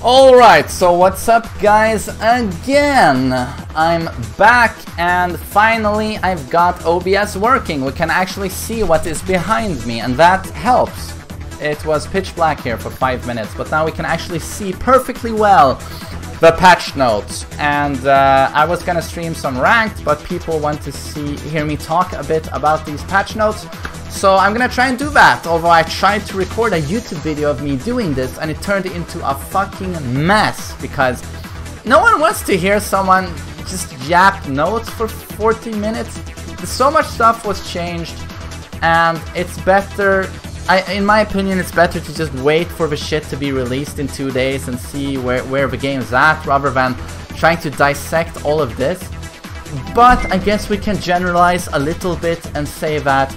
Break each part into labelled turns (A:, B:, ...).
A: Alright, so what's up guys again? I'm back and finally I've got OBS working. We can actually see what is behind me and that helps. It was pitch black here for 5 minutes, but now we can actually see perfectly well the patch notes. And I was gonna stream some ranked, but people want to hear me talk a bit about these patch notes. So I'm gonna try and do that, although I tried to record a YouTube video of me doing this and it turned into a fucking mess because no one wants to hear someone just yap notes for 40 minutes. So much stuff was changed and it's better, in my opinion, it's better to just wait for the shit to be released in 2 days and see where the game's at rather than trying to dissect all of this. But I guess we can generalize a little bit and say that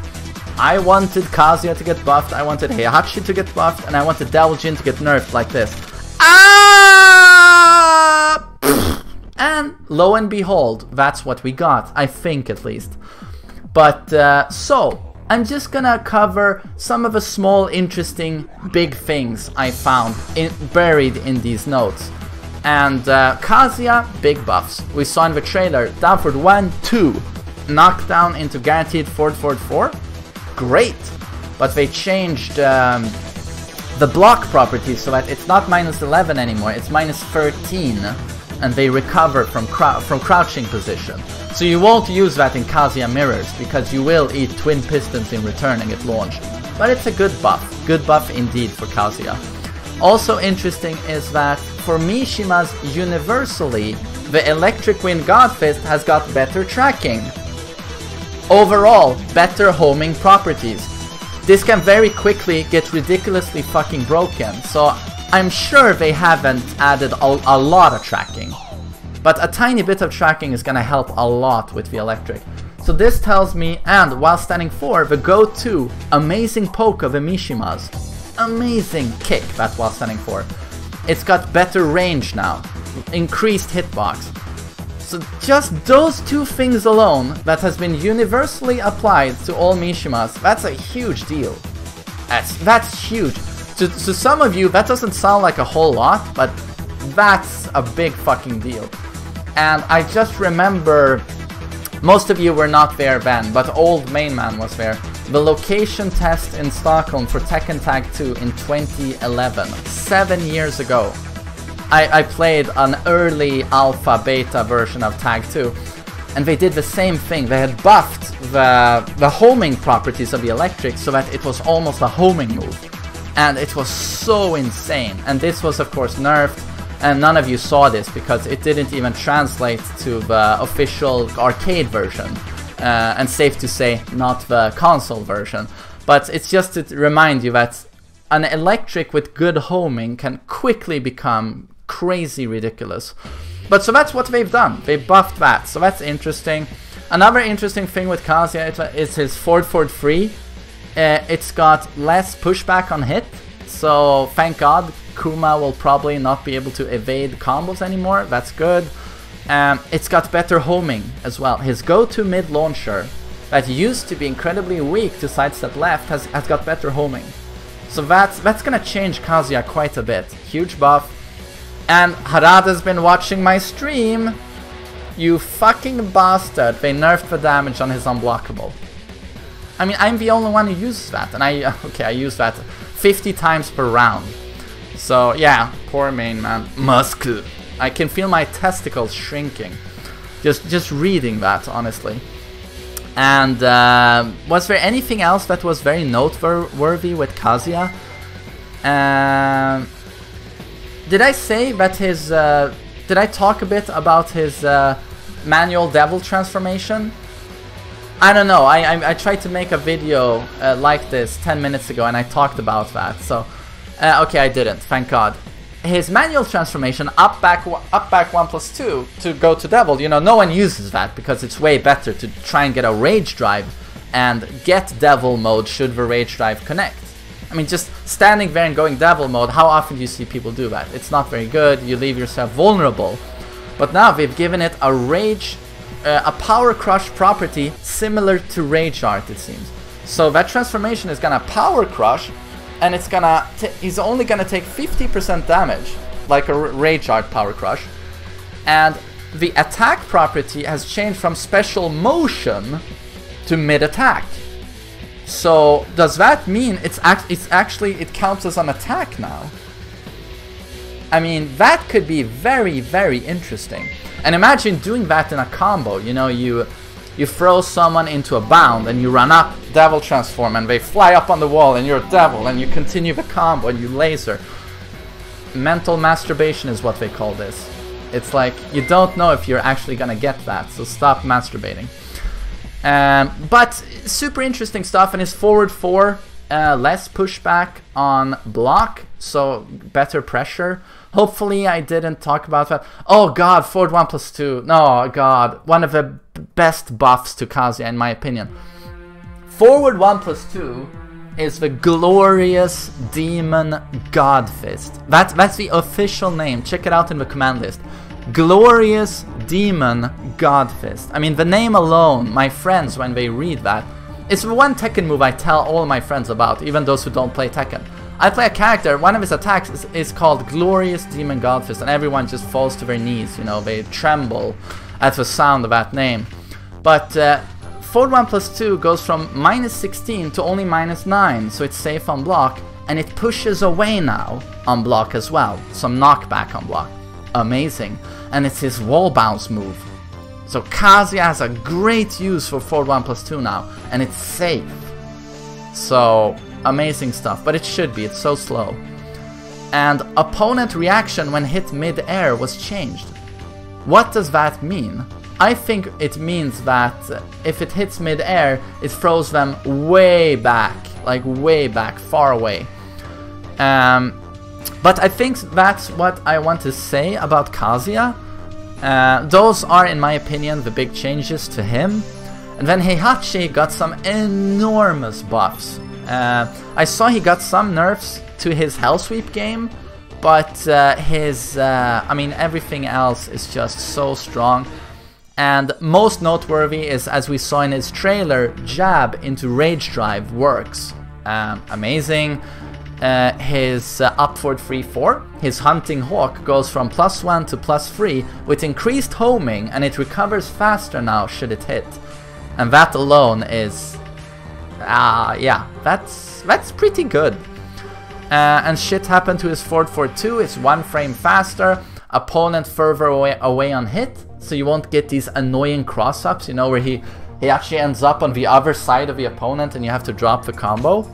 A: I wanted Kazuya to get buffed, I wanted Heihachi to get buffed, and I wanted Devil Jin to get nerfed like this. And lo and behold, that's what we got, I think at least. But, so, I'm just gonna cover some of the small, interesting, big things I found buried in these notes. And Kazuya, big buffs. We saw in the trailer, down for 1, 2, knockdown into guaranteed forward, 4. Great, but they changed the block properties so that it's not -11 anymore, it's -13, and they recover from crouching position. So you won't use that in Kazuya mirrors because you will eat twin pistons in return and get launched. But it's a good buff indeed for Kazuya. Also interesting is that for Mishimas universally, the Electric Wind Godfist has got better tracking. Overall, better homing properties. This can very quickly get ridiculously fucking broken, so I'm sure they haven't added a lot of tracking. But a tiny bit of tracking is gonna help a lot with the electric. So this tells me, and while standing 4, the go-to amazing poke of the Mishimas. Amazing kick, that while standing 4. It's got better range now, increased hitbox. So just those two things alone that has been universally applied to all Mishimas, that's a huge deal. That's huge. To some of you, that doesn't sound like a whole lot, but that's a big fucking deal. And I just remember, most of you were not there then, but old main man was there. The location test in Stockholm for Tekken Tag 2 in 2011, 7 years ago. I played an early alpha beta version of Tag 2 and they did the same thing. They had buffed the homing properties of the electric so that it was almost a homing move, and it was so insane. And this was of course nerfed, and none of you saw this because it didn't even translate to the official arcade version, and safe to say not the console version. But it's just to remind you that an electric with good homing can quickly become crazy ridiculous. But so that's what they've done. They buffed that, so that's interesting. Another interesting thing with Kazuya is his forward 3. It's got less pushback on hit, so thank God Kuma will probably not be able to evade combos anymore. That's good. It's got better homing as well. His go-to mid launcher that used to be incredibly weak to sidestep left has got better homing. So that's gonna change Kazuya quite a bit. Huge buff. And Harada's been watching my stream. You fucking bastard. They nerfed the damage on his unblockable. I mean, I'm the only one who uses that. And I use that 50 times per round. So yeah, poor main man. Muscle. I can feel my testicles shrinking. Just reading that, honestly. And was there anything else that was very noteworthy with Kazuya? Did I say that his... did I talk a bit about his manual devil transformation? I don't know, I tried to make a video like this 10 minutes ago and I talked about that, so... okay, I didn't, thank God. His manual transformation, up back 1+2 to go to devil, you know, no one uses that because it's way better to try and get a rage drive and get devil mode should the rage drive connect. I mean, just standing there and going devil mode, how often do you see people do that? It's not very good, you leave yourself vulnerable. But now they've given it a rage, a power crush property similar to rage art, it seems. So that transformation is gonna power crush, and it's gonna he's only gonna take 50% damage. like a Rage Art Power Crush. And the attack property has changed from special motion to mid-attack. So does that mean it counts as an attack now? I mean, that could be very, very interesting. And imagine doing that in a combo. You know, you throw someone into a bound and you run up, Devil Transform, and they fly up on the wall and you're a devil and you continue the combo and you laser. Mental masturbation is what they call this. It's like, you don't know if you're actually gonna get that, so stop masturbating. But super interesting stuff, and his forward 4, less pushback on block, so better pressure. Hopefully I didn't talk about that. Oh god, forward 1+2. No, god, one of the best buffs to Kazuya in my opinion. Forward 1+2 is the glorious demon god fist. That's the official name. Check it out in the command list. Glorious demon god fist. I mean, the name alone, my friends, when they read that, it's the one Tekken move I tell all my friends about, even those who don't play Tekken. I play a character, one of his attacks is called Glorious Demon God Fist, and everyone just falls to their knees, you know, they tremble at the sound of that name. But forward 1+2 goes from -16 to only -9, so it's safe on block, and it pushes away now on block as well, some knockback on block. Amazing. And it's his wall bounce move. So Kazuya has a great use for forward 1+2 now, and it's safe. So amazing stuff, but it should be, it's so slow. And opponent reaction when hit mid-air was changed. What does that mean? I think it means that if it hits mid-air, it throws them way back, like way back, far away. But I think that's what I want to say about Kazuya. Those are, in my opinion, the big changes to him. And then Heihachi got some enormous buffs. I saw he got some nerfs to his Hell Sweep game, but I mean, everything else is just so strong. And most noteworthy is, as we saw in his trailer, jab into Rage Drive works. Amazing. His upward 3-4, his Hunting Hawk goes from +1 to +3 with increased homing, and it recovers faster now should it hit. And that alone is, yeah, that's pretty good. And shit happened to his forward 4-2, it's 1 frame faster, opponent further away on hit, so you won't get these annoying cross-ups, you know, where he actually ends up on the other side of the opponent and you have to drop the combo.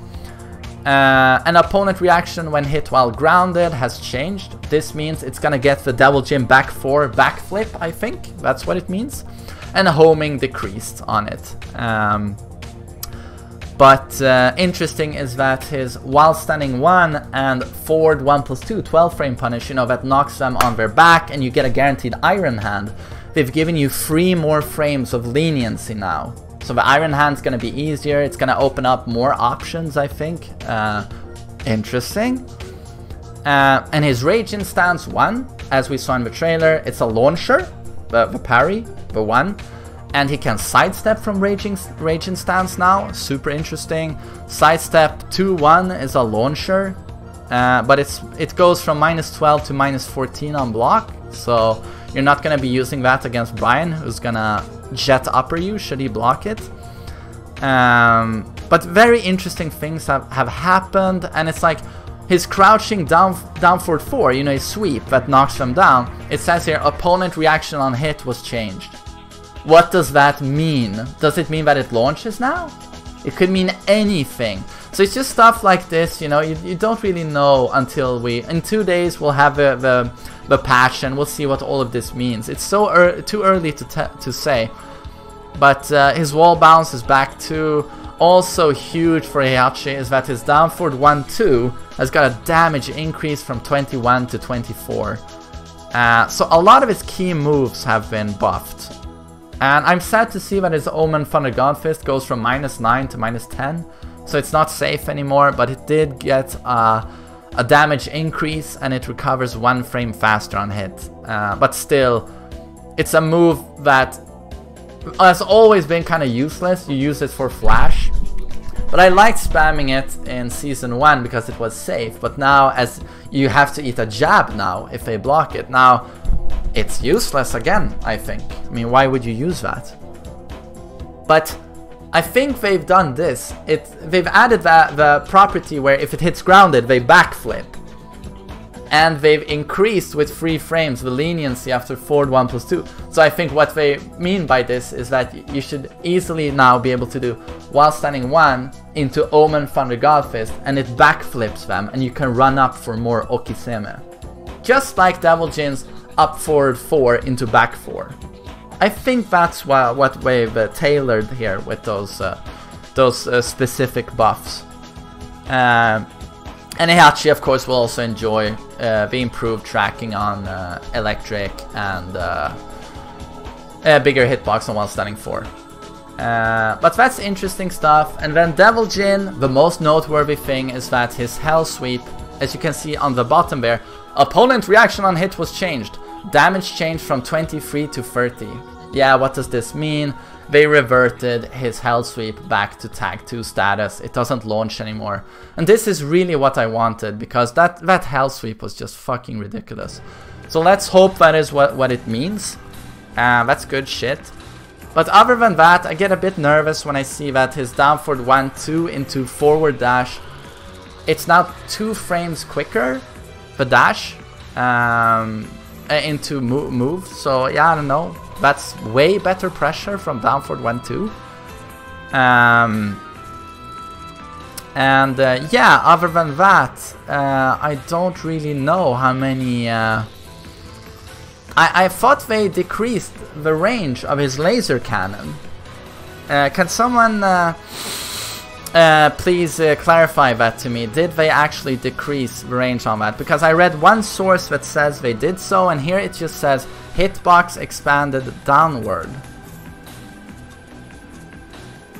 A: An opponent reaction when hit while grounded has changed. This means it's gonna get the Devil Jin back 4 backflip, I think. That's what it means. And homing decreased on it. But interesting is that his while standing 1 and forward 1+2 12 frame punish, you know, that knocks them on their back and you get a guaranteed Iron Hand. They've given you 3 more frames of leniency now. So the Iron Hand's gonna be easier, it's gonna open up more options, I think. Interesting. And his Rage in stance 1, as we saw in the trailer, it's a launcher, the parry, the 1. And he can sidestep from Rage in stance now, super interesting. Sidestep 2-1 is a launcher, but it goes from -12 to -14 on block, so you're not gonna be using that against Brian, who's gonna jet upper you should he block it. But very interesting things have happened, and it's like his crouching down forward 4, you know, his sweep that knocks them down. It says here opponent reaction on hit was changed. What does that mean? Does it mean that it launches now? It could mean anything. So it's just stuff like this, you know, you don't really know until in 2 days we'll have the patch and we'll see what all of this means. It's so too early to say. But his wall bounce is back too. Also huge for Heihachi is that his down forward 1-2 has got a damage increase from 21 to 24. So a lot of his key moves have been buffed. And I'm sad to see that his Omen Thunder God Fist goes from -9 to -10. So it's not safe anymore, but it did get a damage increase and it recovers 1 frame faster on hit. But still, it's a move that has always been kind of useless. You use it for flash. But I liked spamming it in Season 1 because it was safe. But now, as you have to eat a jab now if they block it, now it's useless again, I think. I mean, why would you use that? But I think they've done this. They've added the property where if it hits grounded, they backflip. And they've increased with 3 frames the leniency after forward 1+2. So I think what they mean by this is that you should easily now be able to do while standing 1 into Omen Thunder Godfist, and it backflips them, and you can run up for more Okiseme. Just like Devil Jin's up forward 4 into back 4. I think that's what they've tailored here with those specific buffs. And Heihachi, of course, will also enjoy the improved tracking on electric and a bigger hitbox on while standing 4. But that's interesting stuff. And then Devil Jin, the most noteworthy thing is that his Hell Sweep, as you can see on the bottom there, opponent reaction on hit was changed. Damage changed from 23 to 30. Yeah, what does this mean? They reverted his Hell Sweep back to Tag 2 status. It doesn't launch anymore. And this is really what I wanted, because that Hell Sweep was just fucking ridiculous. So let's hope that is what it means. That's good shit. But other than that, I get a bit nervous when I see that his down forward 1-2 into forward dash, it's now 2 frames quicker, the dash, into move. So yeah, I don't know. That's way better pressure from down forward 1-2. Yeah, other than that, I don't really know how many... I thought they decreased the range of his laser cannon. Can someone please clarify that to me? Did they actually decrease the range on that? Because I read one source that says they did so, and here it just says hitbox expanded downward.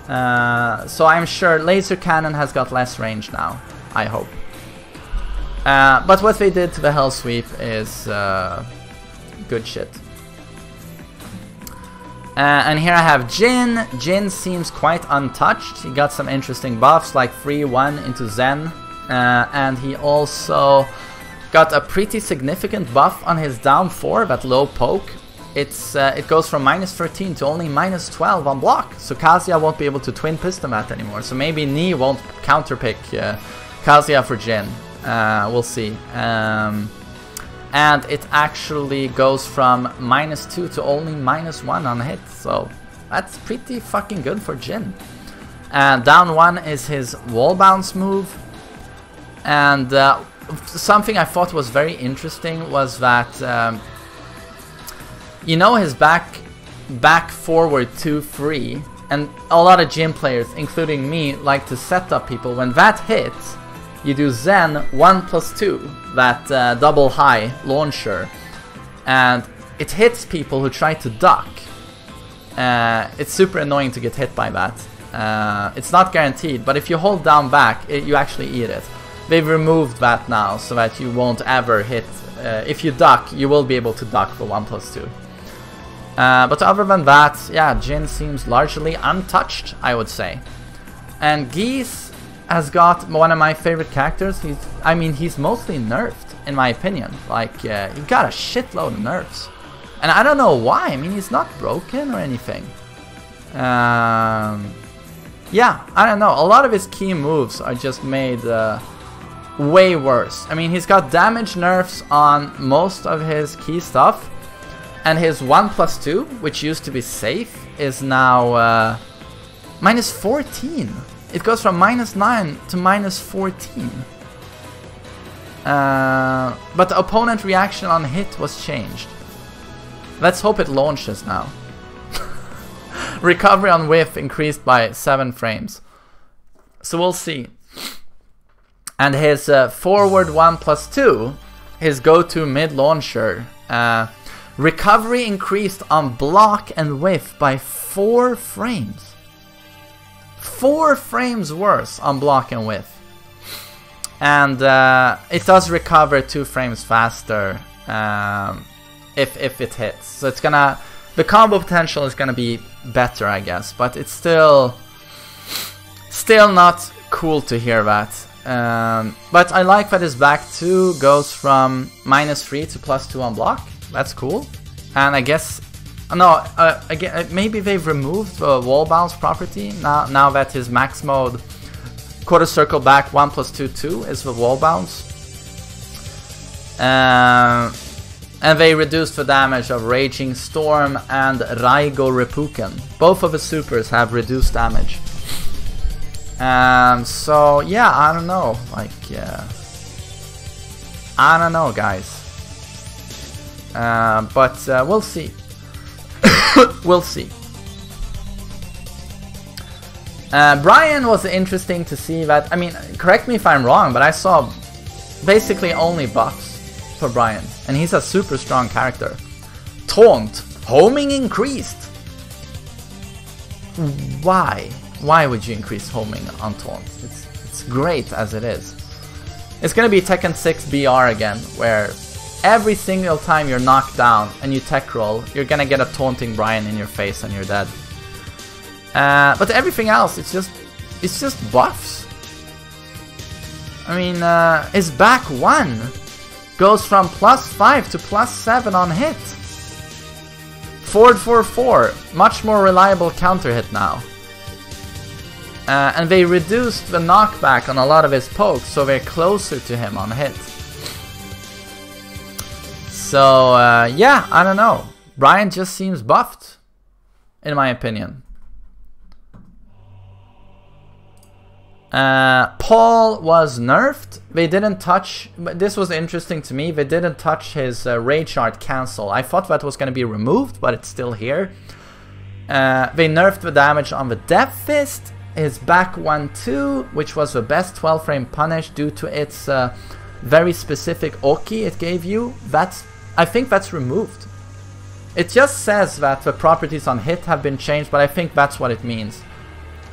A: So I'm sure laser cannon has got less range now, I hope. But what they did to the Hell Sweep is good shit. And here I have Jin. Jin seems quite untouched. He got some interesting buffs like 3-1 into Zen. And he also got a pretty significant buff on his down 4, that low poke. It goes from -13 to only -12 on block. So Kazuya won't be able to twin piston that anymore. So maybe Ni won't counterpick Kazuya for Jin. We'll see. And it actually goes from -2 to only -1 on hit. So that's pretty fucking good for Jin. And down 1 is his wall bounce move. And something I thought was very interesting was that, you know, his back forward 2-3, and a lot of Jin players, including me, like to set up people. When that hits, you do Zen 1+2, that double high launcher, and it hits people who try to duck. It's super annoying to get hit by that. It's not guaranteed, but if you hold down back, you actually eat it. They've removed that now so that you won't ever hit. If you duck, you will be able to duck for 1+2. But other than that, yeah, Jin seems largely untouched, I would say. And Geese has got one of my favorite characters. He's mostly nerfed, in my opinion. Like, he got a shitload of nerfs. And I don't know why. I mean, he's not broken or anything. Yeah, I don't know. A lot of his key moves are just made way worse. I mean, he's got damage nerfs on most of his key stuff. And his 1+2, which used to be safe, is now -14. It goes from -9 to -14. But the opponent reaction on hit was changed. Let's hope it launches now. Recovery on whiff increased by 7 frames. So we'll see. And his forward 1+2, his go-to mid-launcher, recovery increased on block and whiff by 4 frames. 4 frames worse on block and whiff. And it does recover 2 frames faster if it hits. So it's gonna... The combo potential is gonna be better, I guess. But it's Still not cool to hear that. But I like that his back 2 goes from -3 to +2 on block. That's cool. And I guess... No, again, maybe they've removed the wall bounce property now that his max mode quarter circle back 1 + 2 2 is the wall bounce. And they reduced the damage of Raging Storm and Raigo Reppuken. Both of the supers have reduced damage. So yeah, I don't know. Like, I don't know, guys. But we'll see. We'll see. Brian was interesting to see that. I mean, correct me if I'm wrong, but I saw basically only buffs for Brian, and he's a super strong character. Taunt, homing increased. Why? Why would you increase homing on taunt? It's great as it is. It's gonna be Tekken 6 BR again, where every single time you're knocked down and you tech roll, you're gonna get a taunting Brian in your face and you're dead. But everything else, it's just buffs. I mean, his back 1 goes from +5 to +7 on hit. Forward 4/4, much more reliable counter hit now. And they reduced the knockback on a lot of his pokes, so they're closer to him on hit. So, yeah, I don't know. Brian just seems buffed, in my opinion. Paul was nerfed. They didn't touch, but this was interesting to me, they didn't touch his Rage Art cancel. I thought that was going to be removed, but it's still here. They nerfed the damage on the Death Fist, his back 1-2, which was the best 12 frame punish due to its very specific Oki it gave you. I think that's removed. It just says that the properties on hit have been changed, but I think that's what it means.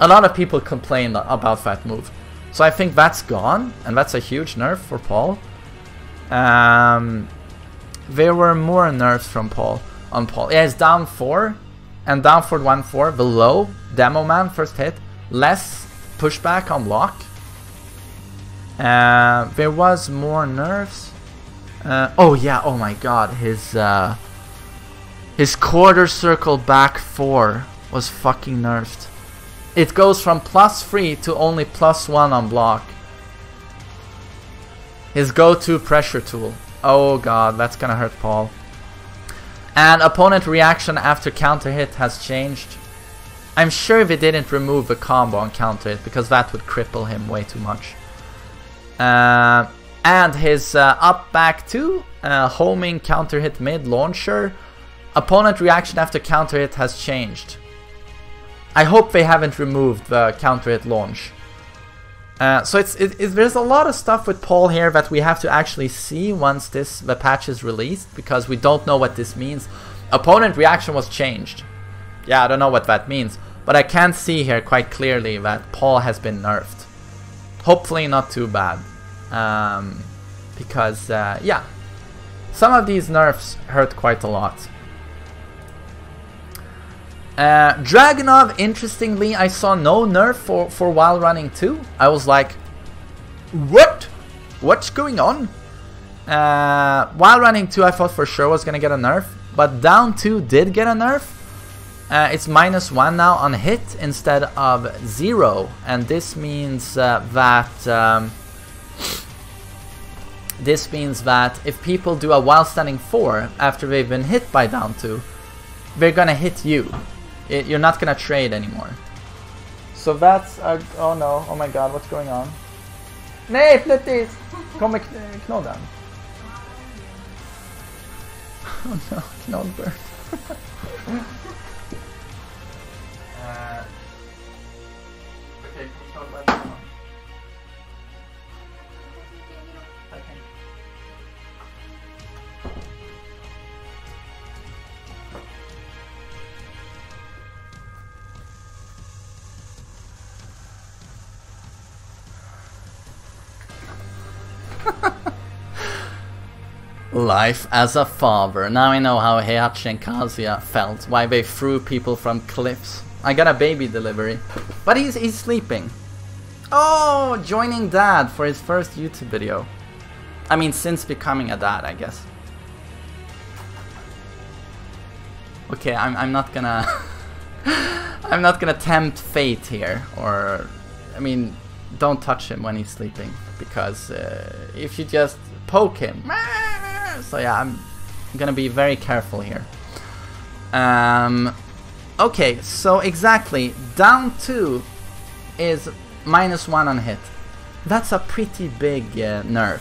A: A lot of people complained about that move. So I think that's gone, and that's a huge nerf for Paul. There were more nerfs from Paul on Paul. Yeah, it's down 4 and down forward 1-4 below Demo Man first hit. Less pushback on block. There was more nerfs. Oh yeah, oh my god, his quarter circle back 4 was fucking nerfed. It goes from +3 to only +1 on block. His go-to pressure tool. Oh god, that's gonna hurt Paul. And opponent reaction after counter hit has changed. I'm sure they didn't remove the combo on counter hit, because that would cripple him way too much. And his up back 2, homing counter hit mid launcher. Opponent reaction after counter hit has changed. I hope they haven't removed the counter hit launch. So there's a lot of stuff with Paul here that we have to actually see once the patch is released, because we don't know what this means. Opponent reaction was changed. Yeah, I don't know what that means, but I can see here quite clearly that Paul has been nerfed. Hopefully not too bad. Because, yeah, some of these nerfs hurt quite a lot. Draganov, interestingly, I saw no nerf for while running 2. I was like, what? What's going on? While running 2, I thought for sure was going to get a nerf, but down 2 did get a nerf. It's -1 now on hit instead of 0, and this means that if people do a while standing 4 after they've been hit by down 2, they're gonna hit you. You're not gonna trade anymore. So that's oh no, oh my god, what's going on? Nej, plötsligt! Kommer knodden. Oh no, knoddbird. Okay, knoddbird. Life as a father. Now I know how Heihachi and Kazuya felt, why they threw people from cliffs. I got a baby delivery, but he's sleeping. Oh, joining dad for his first YouTube video. I mean, since becoming a dad, I guess. Okay, I'm not gonna I'm not gonna tempt fate here, or I mean, don't touch him when he's sleeping, because if you just poke him, so yeah, I'm gonna be very careful here. Okay, so exactly, down 2 is -1 on hit. That's a pretty big nerf.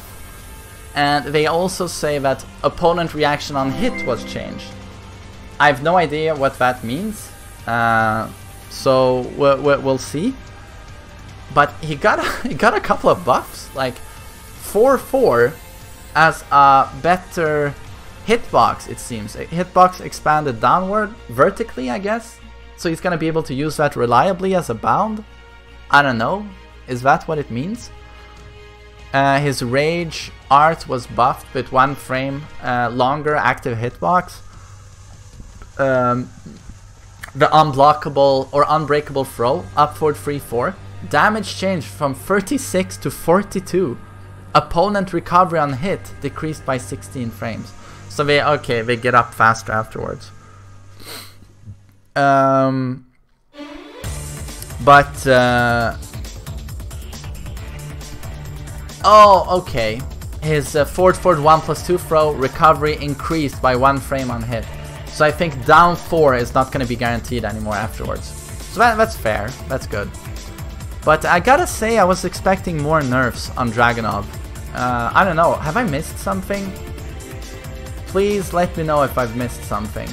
A: And they also say that opponent reaction on hit was changed. I have no idea what that means, so we'll see. But he got a couple of buffs, like 4/4 as a better hitbox, it seems. Hitbox expanded downward, vertically, I guess. So he's gonna be able to use that reliably as a bound. I don't know, is that what it means? His rage art was buffed with 1 frame longer active hitbox. The unblockable or unbreakable throw, upward 3/4. Damage changed from 36 to 42. Opponent recovery on hit decreased by 16 frames. So they get up faster afterwards. Oh, okay. His forward 1+2 throw recovery increased by 1 frame on hit. So I think down 4 is not going to be guaranteed anymore afterwards. So that's fair. That's good. But I gotta say, I was expecting more nerfs on Draganov. I don't know. Have I missed something? Please let me know if I've missed something.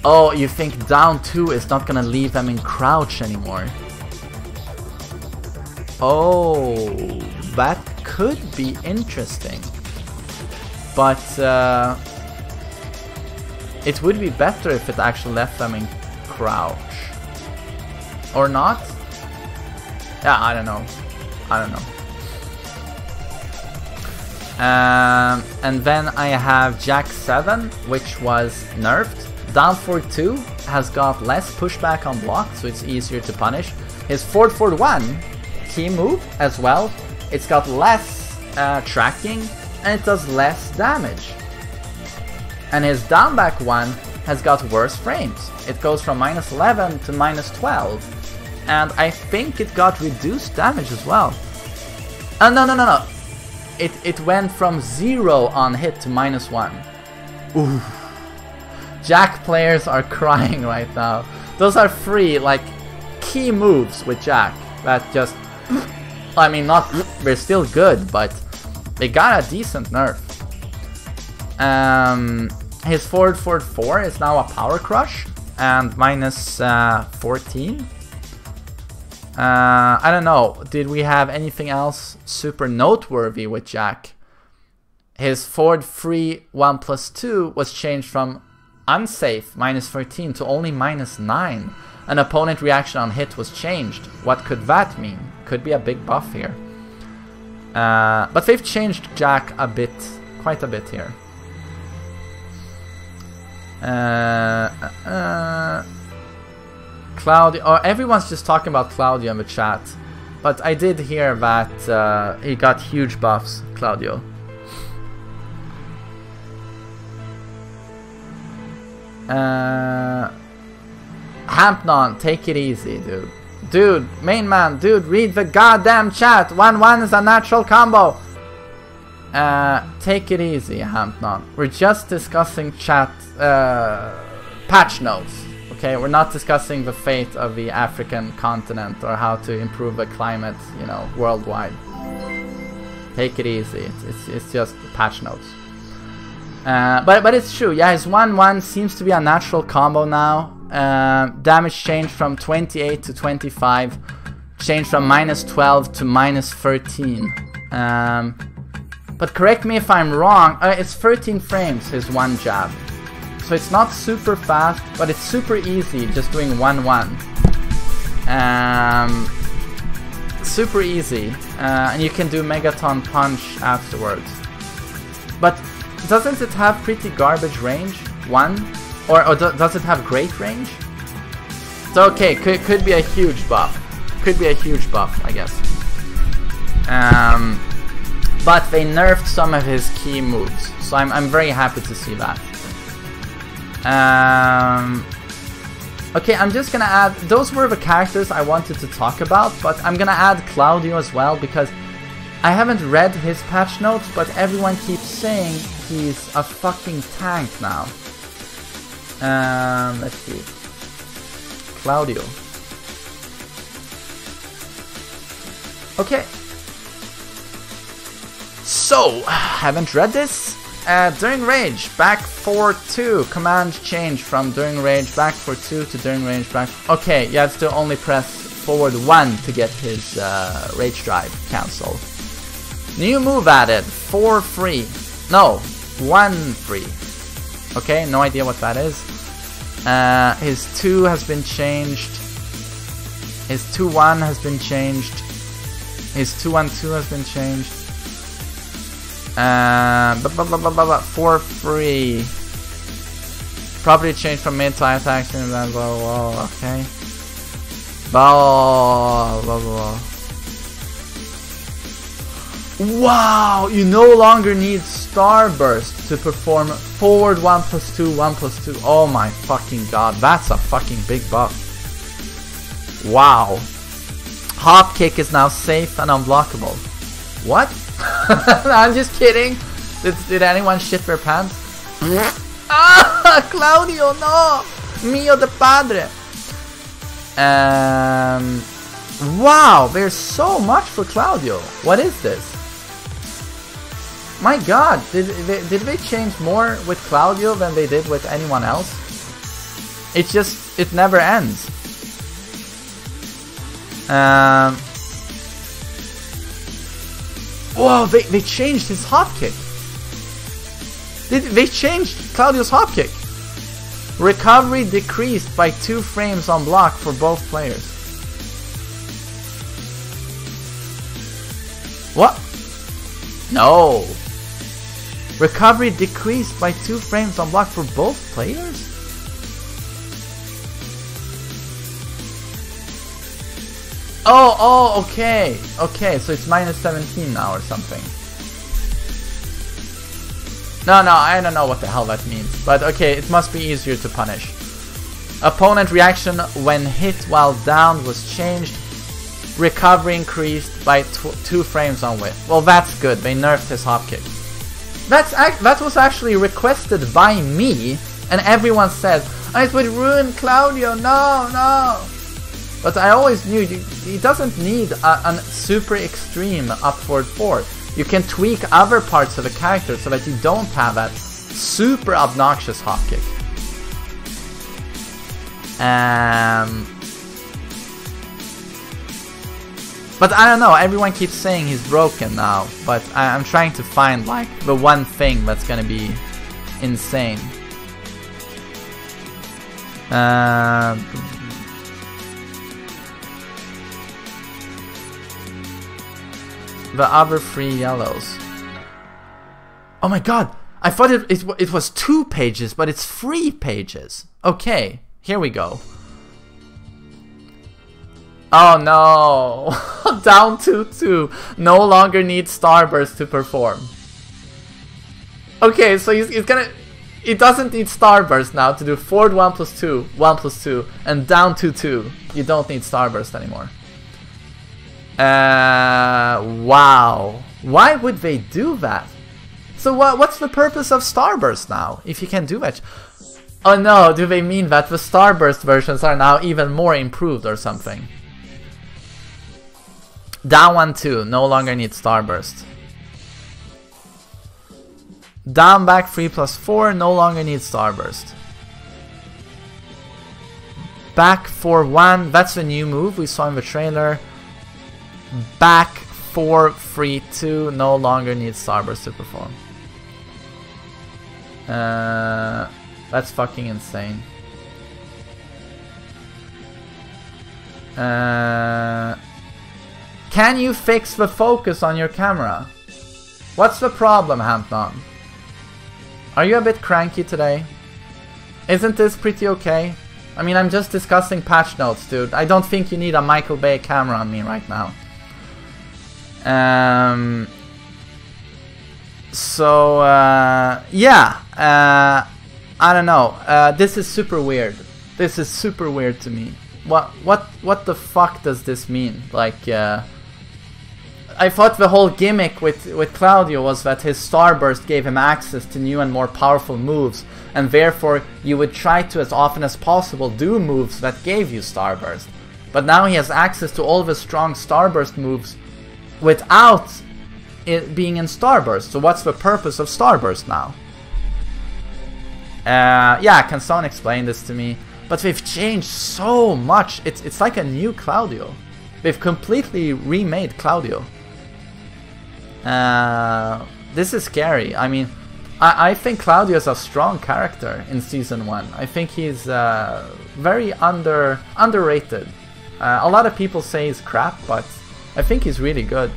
A: Oh, you think down 2 is not gonna leave them in crouch anymore? Oh, that could be interesting. But it would be better if it actually left them in crouch. Or not? Yeah, I don't know. I don't know. And then I have Jack 7, which was nerfed. Down 4-2 has got less pushback on block, so it's easier to punish. His forward 1 key move as well, it's got less tracking and it does less damage. And his down back 1 has got worse frames. It goes from -11 to -12, and I think it got reduced damage as well. No. It went from 0 on hit to -1. Ooh. Jack players are crying right now. Those are 3 like key moves with Jack that just, I mean, not, they're still good, but they got a decent nerf. His forward 4 is now a power crush and -14. I don't know, did we have anything else super noteworthy with Jack? His forward 3 1+2 was changed from unsafe -13 to only -9. An opponent reaction on hit was changed. What could that mean? Could be a big buff here. But they've changed Jack a bit, quite a bit here. Claudio, oh, everyone's just talking about Claudio in the chat, but I did hear that he got huge buffs, Claudio. Hampnon, take it easy, dude. Dude, main man, dude, read the goddamn chat. 1-1 is a natural combo. Take it easy, Hampnon. We're just discussing chat patch notes. Okay, we're not discussing the fate of the African continent or how to improve the climate, you know, worldwide. Take it easy. It's just patch notes. But it's true. Yeah, his 1-1 seems to be a natural combo now. Damage changed from 28 to 25. Changed from -12 to -13. But correct me if I'm wrong. It's 13 frames, his 1 jab. So it's not super fast, but it's super easy just doing 1-1. Super easy. And you can do Megaton Punch afterwards. But doesn't it have pretty garbage range? 1? Or does it have great range? So okay, could be a huge buff. Could be a huge buff, I guess. But they nerfed some of his key moves, so I'm very happy to see that. Okay, I'm just gonna add, those were the characters I wanted to talk about, but I'm gonna add Claudio as well, because I haven't read his patch notes, but everyone keeps saying he's a fucking tank now. Let's see. Claudio. Okay. So, haven't read this? During Rage, back 4-2. Command change from during Rage, back 4-2 to during Rage, back... Okay, you have to only press forward 1 to get his Rage Drive cancelled. New move added, 4 free. No, 1 free. Okay, no idea what that is. His 2 has been changed. His 2-1 has been changed. His 2-1-2 has been changed. 4 free. Property change from mid to attack. Blah, blah, blah, okay. Blah, blah, blah. Wow, you no longer need Starburst to perform forward 1+2, 1+2. Oh my fucking god, that's a fucking big buff. Wow. Hop kick is now safe and unblockable. What? I'm just kidding. Did anyone shit their pants? Ah, Claudio, no! Mio de padre. Wow, there's so much for Claudio. What is this? My god, did they change more with Claudio than they did with anyone else? It never ends. Whoa, they changed his hop kick. They changed Claudio's hop kick. Recovery decreased by 2 frames on block for both players. What? No. Recovery decreased by 2 frames on block for both players? Oh, okay. Okay, so it's -17 now or something. No, I don't know what the hell that means. But okay, it must be easier to punish. Opponent reaction when hit while down was changed. Recovery increased by 2 frames on width. Well, that's good. They nerfed his hop kick. That was actually requested by me, and everyone said, oh, it would ruin Claudio. No. But I always knew he doesn't need a super extreme upward 4. You can tweak other parts of the character so that you don't have that super obnoxious hop kick. But I don't know, everyone keeps saying he's broken now, but I'm trying to find like the one thing that's gonna be insane. The other 3 yellows. Oh my god! I thought it was 2 pages, but it's 3 pages. Okay, here we go. Oh no! Down 2-2. No longer needs Starburst to perform. Okay, so he's gonna... It doesn't need Starburst now to do forward 1+2, 1+2, and down 2-2. You don't need Starburst anymore. Wow. Why would they do that? So what's the purpose of Starburst now, if you can do that? Oh no, do they mean that the Starburst versions are now even more improved or something? Down 1-2, no longer need Starburst. Down back 3+4, no longer need Starburst. Back 4-1, that's the new move we saw in the trailer. Back 4-3-2, no longer needs Starburst to perform. That's fucking insane. Can you fix the focus on your camera? What's the problem, Hampton? Are you a bit cranky today? Isn't this pretty okay? I mean, I'm just discussing patch notes, dude. I don't think you need a Michael Bay camera on me right now. Yeah. I don't know. This is super weird. This is super weird to me. What the fuck does this mean? Like, I thought the whole gimmick with Claudio was that his Starburst gave him access to new and more powerful moves, and therefore you would try to, as often as possible, do moves that gave you Starburst. But now he has access to all of his strong Starburst moves without it being in Starburst. So what's the purpose of Starburst now? Yeah, can someone explain this to me? But they've changed so much. It's like a new Claudio. They've completely remade Claudio. This is scary. I mean, I think Claudio is a strong character in Season 1. I think he's very underrated. A lot of people say he's crap, but I think he's really good.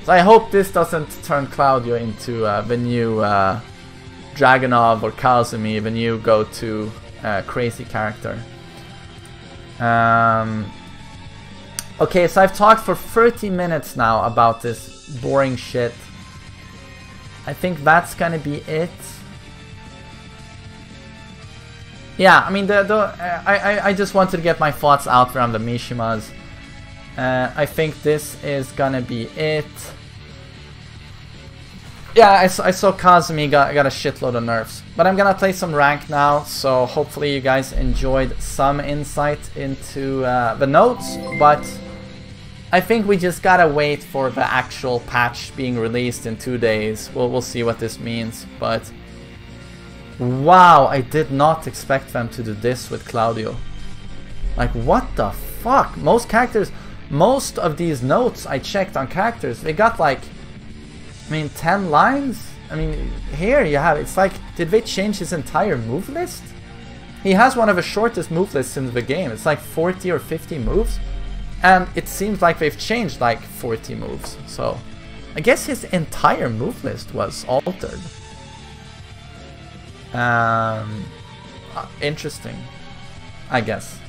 A: So I hope this doesn't turn Claudio into the new Draganov or Kazumi, the new go-to crazy character. Okay, so I've talked for 30 minutes now about this boring shit. I think that's gonna be it. Yeah, I mean, I just wanted to get my thoughts out there on the Mishimas. I think this is gonna be it. Yeah, I saw Kazumi got a shitload of nerfs. But I'm gonna play some rank now, so hopefully you guys enjoyed some insight into the notes. But I think we just gotta wait for the actual patch being released in 2 days. We'll see what this means. But wow, I did not expect them to do this with Claudio. Like, what the fuck? Most characters, most of these notes I checked on characters, they got like, I mean, 10 lines? I mean, here you have, it's like, did they change his entire move list? He has one of the shortest move lists in the game. It's like 40 or 50 moves. And it seems like they've changed like 40 moves. So, I guess his entire move list was altered. Interesting, I guess.